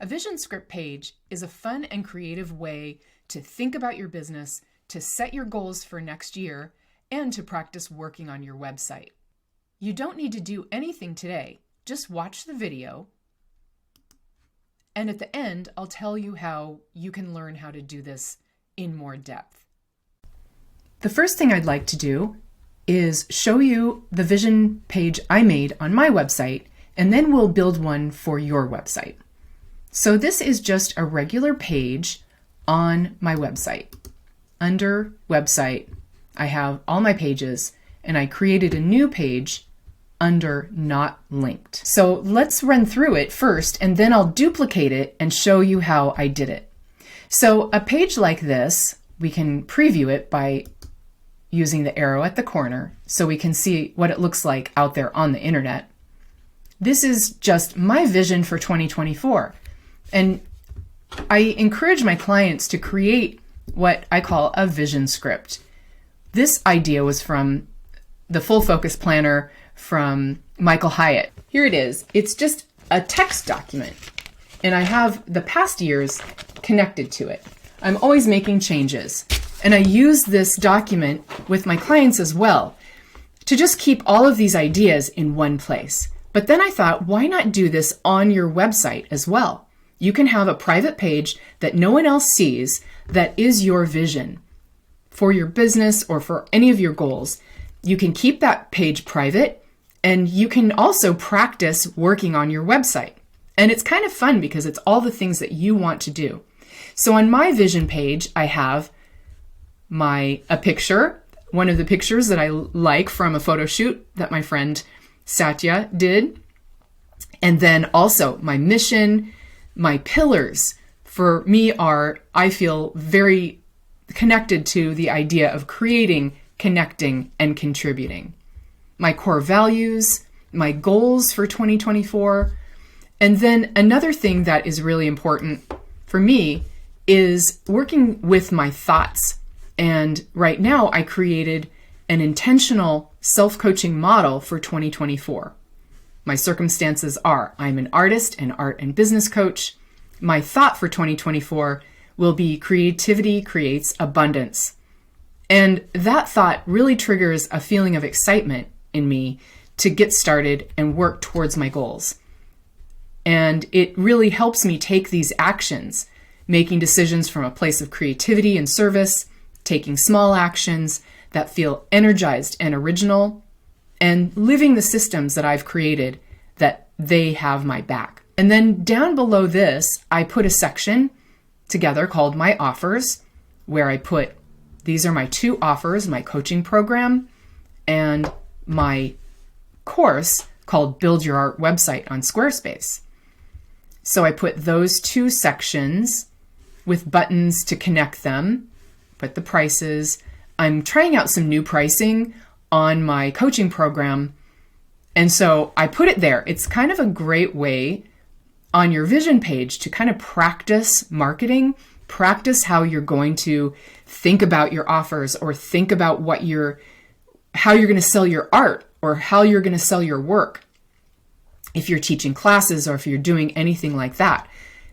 A vision script page is a fun and creative way to think about your business, to set your goals for next year, and to practice working on your website. You don't need to do anything today. Just watch the video. And at the end, I'll tell you how you can learn how to do this in more depth. The first thing I'd like to do is show you the vision page I made on my website, and then we'll build one for your website. So this is just a regular page on my website. Under website, I have all my pages, and I created a new page under not linked. So let's run through it first, and then I'll duplicate it and show you how I did it. So a page like this, we can preview it by using the arrow at the corner so we can see what it looks like out there on the internet. This is just my vision for 2024. And I encourage my clients to create what I call a vision script. This idea was from the Full Focus Planner from Michael Hyatt. Here it is. It's just a text document, and I have the past years connected to it. I'm always making changes, and I use this document with my clients as well to just keep all of these ideas in one place. But then I thought, why not do this on your website as well? You can have a private page that no one else sees that is your vision for your business or for any of your goals. You can keep that page private, and you can also practice working on your website. And it's kind of fun because it's all the things that you want to do. So on my vision page, I have a picture, one of the pictures that I like from a photo shoot that my friend Satya did. And then also my mission. My pillars for me are, I feel very connected to the idea of creating, connecting, and contributing. My core values, my goals for 2024. And then another thing that is really important for me is working with my thoughts. And right now I created an intentional self-coaching model for 2024. My circumstances are, I'm an artist and art and business coach. My thought for 2024 will be creativity creates abundance. And that thought really triggers a feeling of excitement in me to get started and work towards my goals. And it really helps me take these actions, making decisions from a place of creativity and service, taking small actions that feel energized and original, and living the systems that I've created that they have my back. And then down below this, I put a section together called My Offers, where I put, these are my 2 offers, my coaching program and my course called Build Your Art Website on Squarespace. So I put those 2 sections with buttons to connect them, put the prices. I'm trying out some new pricing on my coaching program. And so I put it there. It's kind of a great way on your vision page to kind of practice marketing, practice how you're going to think about your offers or think about how you're going to sell your art or how you're going to sell your work. If you're teaching classes or if you're doing anything like that,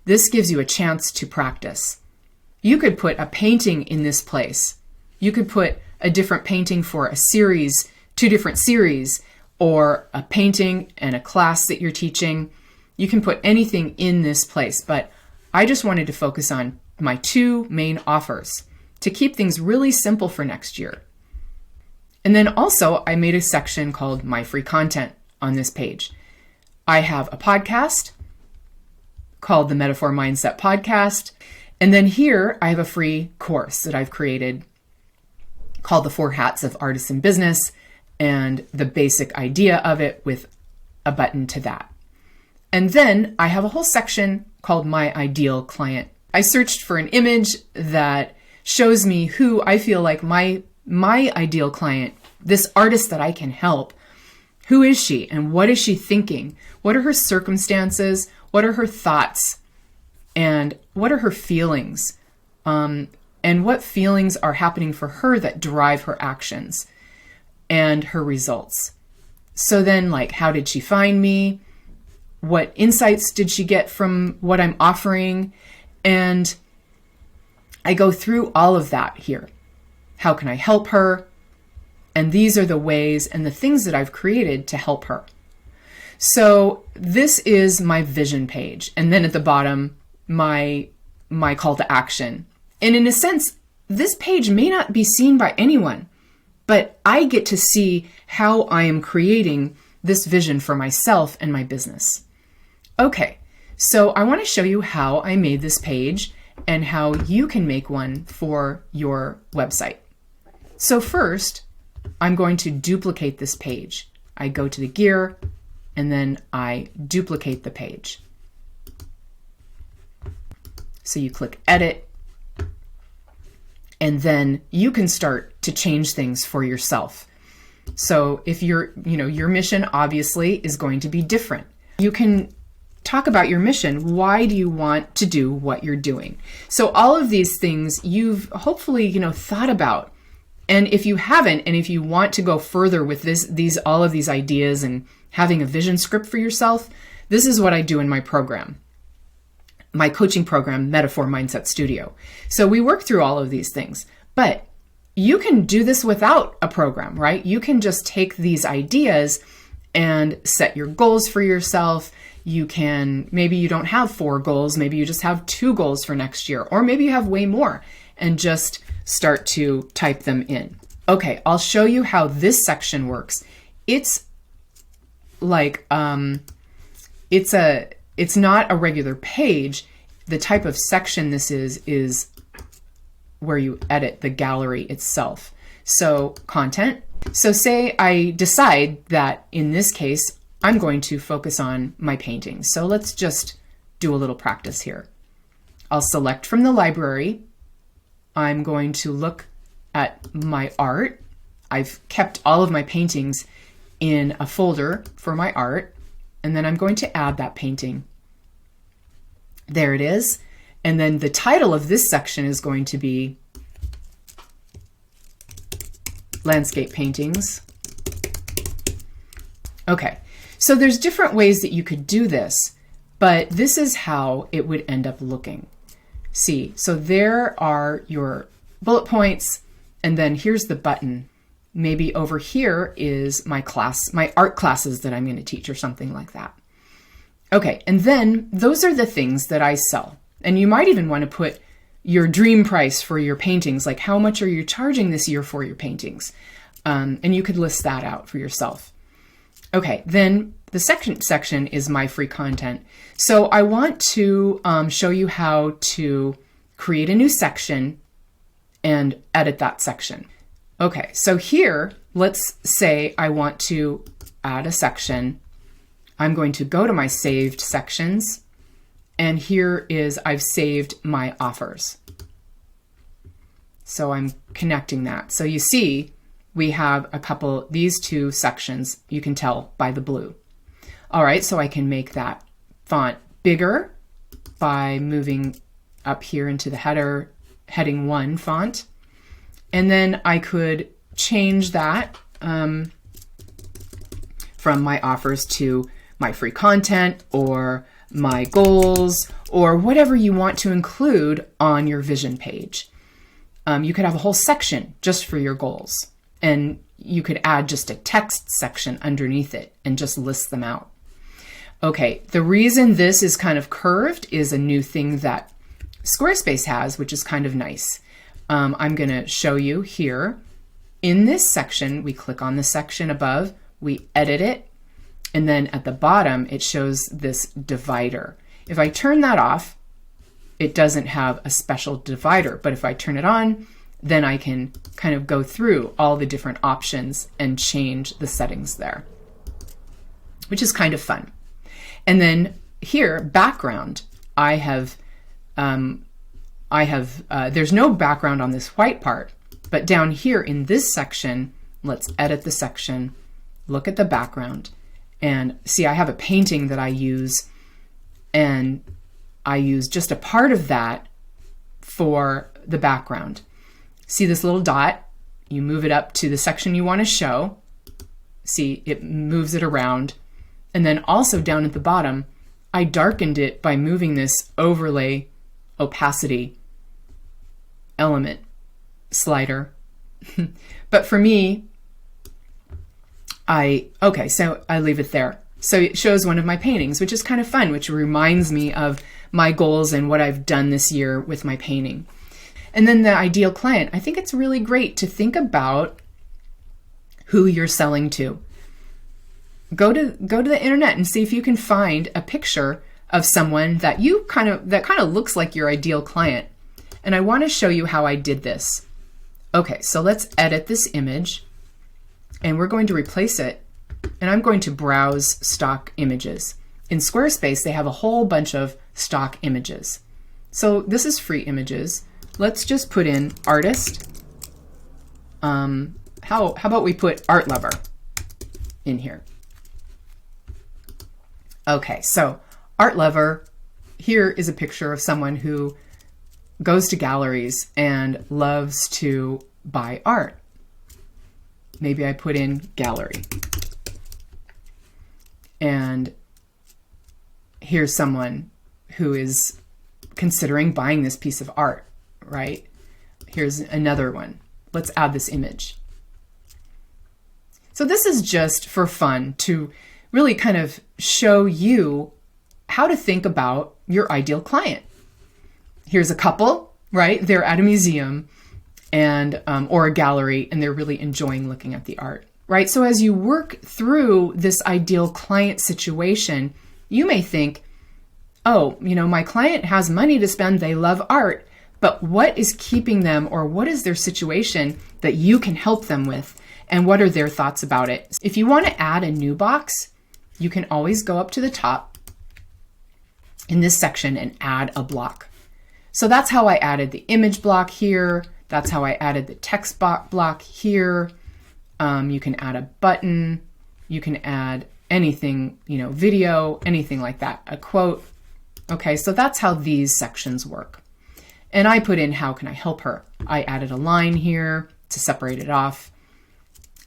this gives you a chance to practice. You could put a painting in this place. You could put a different painting for a series, 2 different series, or a painting and a class that you're teaching. You can put anything in this place, but I just wanted to focus on my 2 main offers to keep things really simple for next year. And then also I made a section called My Free Content on this page. I have a podcast called the Metaphor Mindset Podcast. And then here I have a free course that I've created called The 4 Hats of Artists in Business, and the basic idea of it with a button to that. And then I have a whole section called My Ideal Client. I searched for an image that shows me who I feel like my ideal client, this artist that I can help. Who is she and what is she thinking? What are her circumstances? What are her thoughts? And what are her feelings? And what feelings are happening for her that drive her actions and her results? So then, like, how did she find me? what insights did she get from what I'm offering? And I go through all of that here. How can I help her? And these are the ways and the things that I've created to help her. So this is my vision page. And then at the bottom, my call to action. And in a sense, this page may not be seen by anyone, but I get to see how I am creating this vision for myself and my business. Okay, so I want to show you how I made this page and how you can make one for your website. So first, I'm going to duplicate this page. I go to the gear and then I duplicate the page. So you click edit, and then you can start to change things for yourself. So if your mission obviously is going to be different. You can talk about your mission. Why do you want to do what you're doing? So all of these things you've hopefully, thought about. And if you haven't, and if you want to go further with all of these ideas and having a vision script for yourself, this is what I do in my program, my coaching program, Metaphor Mindset Studio. So we work through all of these things, but you can do this without a program, right? You can just take these ideas and set your goals for yourself. Maybe you don't have 4 goals, maybe you just have 2 goals for next year, or maybe you have way more, and just start to type them in. Okay, I'll show you how this section works. It's like, it's not a regular page. The type of section this is where you edit the gallery itself. So content. So say I decide that in this case, I'm going to focus on my paintings. So let's just do a little practice here. I'll select from the library. I'm going to look at my art. I've kept all of my paintings in a folder for my art, and then I'm going to add that painting. There it is. And then the title of this section is going to be Landscape Paintings. Okay, so there's different ways that you could do this, but this is how it would end up looking. See, so there are your bullet points, and then here's the button. Maybe over here is my class, my art classes that I'm going to teach or something like that. Okay, and then those are the things that I sell. And you might even want to put your dream price for your paintings, like how much are you charging this year for your paintings? And you could list that out for yourself. Okay, then the second section is my free content. So I want to show you how to create a new section and edit that section. Okay, so here, let's say I want to add a section. I'm going to go to my saved sections, and here is I've saved my offers. So I'm connecting that. So you see, we have these 2 sections, you can tell by the blue. All right, so I can make that font bigger by moving up here into the heading 1 font. And then I could change that from my offers to my free content or my goals or whatever you want to include on your vision page. You could have a whole section just for your goals, and you could add just a text section underneath it and just list them out. Okay, the reason this is kind of curved is a new thing that Squarespace has, which is kind of nice. I'm going to show you here. In this section, we click on the section above, we edit it, and then at the bottom, it shows this divider. If I turn that off, it doesn't have a special divider, but if I turn it on, then I can kind of go through all the different options and change the settings there, which is kind of fun. And then here, background, there's no background on this white part, but down here in this section, let's edit the section, look at the background, and see I have a painting that I use, and I use just a part of that for the background. See this little dot? You move it up to the section you want to show. See, it moves it around. And then also down at the bottom, I darkened it by moving this overlay opacity element slider. But for me, so I leave it there. So it shows one of my paintings, which is kind of fun, which reminds me of my goals and what I've done this year with my painting. And then the ideal client, I think it's really great to think about who you're selling to. Go to the internet and see if you can find a picture of someone that kind of looks like your ideal client. And I want to show you how I did this. Okay, so let's edit this image, and we're going to replace it, and I'm going to browse stock images. In Squarespace, they have a whole bunch of stock images. So this is free images. Let's just put in artist. How about we put art lover in here? Okay, so art lover, here is a picture of someone who goes to galleries and loves to buy art. Maybe I put in gallery. And here's someone who is considering buying this piece of art, right? Here's another one. Let's add this image. So this is just for fun to really kind of show you how to think about your ideal client. Here's a couple, right? They're at a museum and or a gallery, and they're really enjoying looking at the art, right? So as you work through this ideal client situation, you may think, oh, my client has money to spend, they love art, but what is keeping them, or what is their situation that you can help them with? And what are their thoughts about it? If you want to add a new box, you can always go up to the top in this section and add a block. So that's how I added the image block here. That's how I added the text block here. You can add a button. You can add anything, video, anything like that, a quote. Okay, so that's how these sections work. And I put in, how can I help her? I added a line here to separate it off.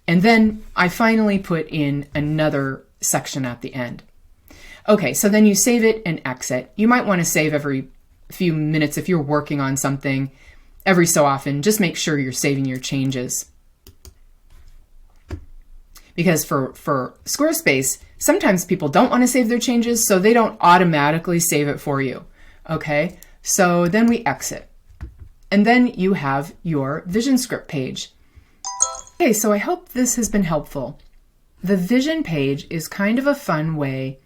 And then I finally put in another section at the end. Okay, so then you save it and exit. You might want to save every few minutes if you're working on something. Every so often, just make sure you're saving your changes. Because for Squarespace, sometimes people don't want to save their changes, so they don't automatically save it for you. Okay, so then we exit. And then you have your vision script page. Okay, so I hope this has been helpful. The vision page is kind of a fun way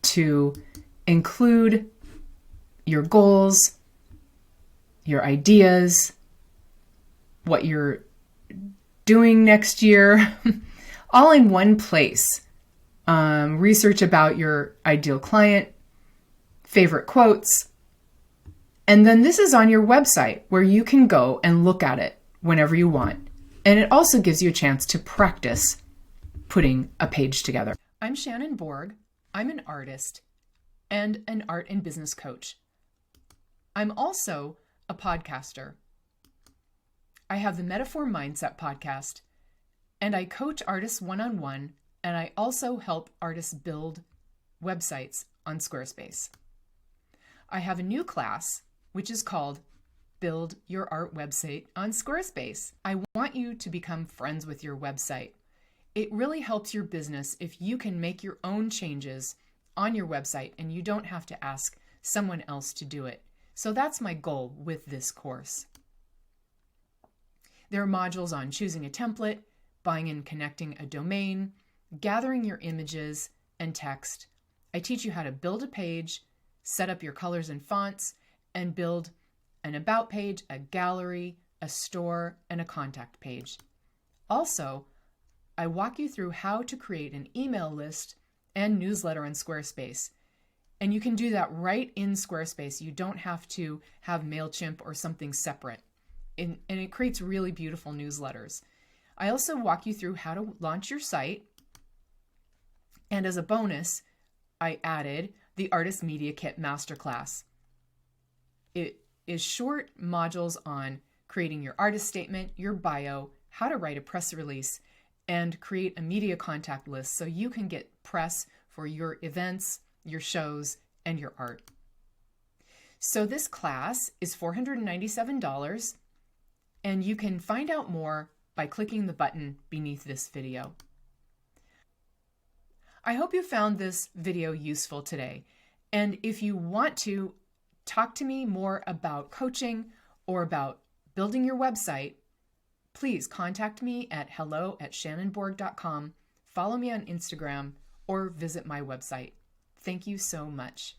to include your goals, your ideas, what you're doing next year, all in one place. Research about your ideal client, favorite quotes, and then this is on your website where you can go and look at it whenever you want. And it also gives you a chance to practice putting a page together. I'm Shannon Borg. I'm an artist and an art and business coach. I'm also a podcaster. I have the Metaphor Mindset podcast, and I coach artists one-on-one, and I also help artists build websites on Squarespace. I have a new class, which is called Build Your Art Website on Squarespace. I want you to become friends with your website. It really helps your business if you can make your own changes on your website and you don't have to ask someone else to do it. So that's my goal with this course. There are modules on choosing a template, buying and connecting a domain, gathering your images and text. I teach you how to build a page, set up your colors and fonts, and build an about page, a gallery, a store, and a contact page. Also, I walk you through how to create an email list and newsletter on Squarespace. And you can do that right in Squarespace. You don't have to have MailChimp or something separate. And it creates really beautiful newsletters. I also walk you through how to launch your site. And as a bonus, I added the Artist Media Kit Masterclass. It is short modules on creating your artist statement, your bio, how to write a press release, and create a media contact list so you can get press for your events, your shows, and your art. So this class is $497, and you can find out more by clicking the button beneath this video. I hope you found this video useful today. And if you want to talk to me more about coaching or about building your website, please contact me at hello@shannonborg.com, follow me on Instagram, or visit my website. Thank you so much.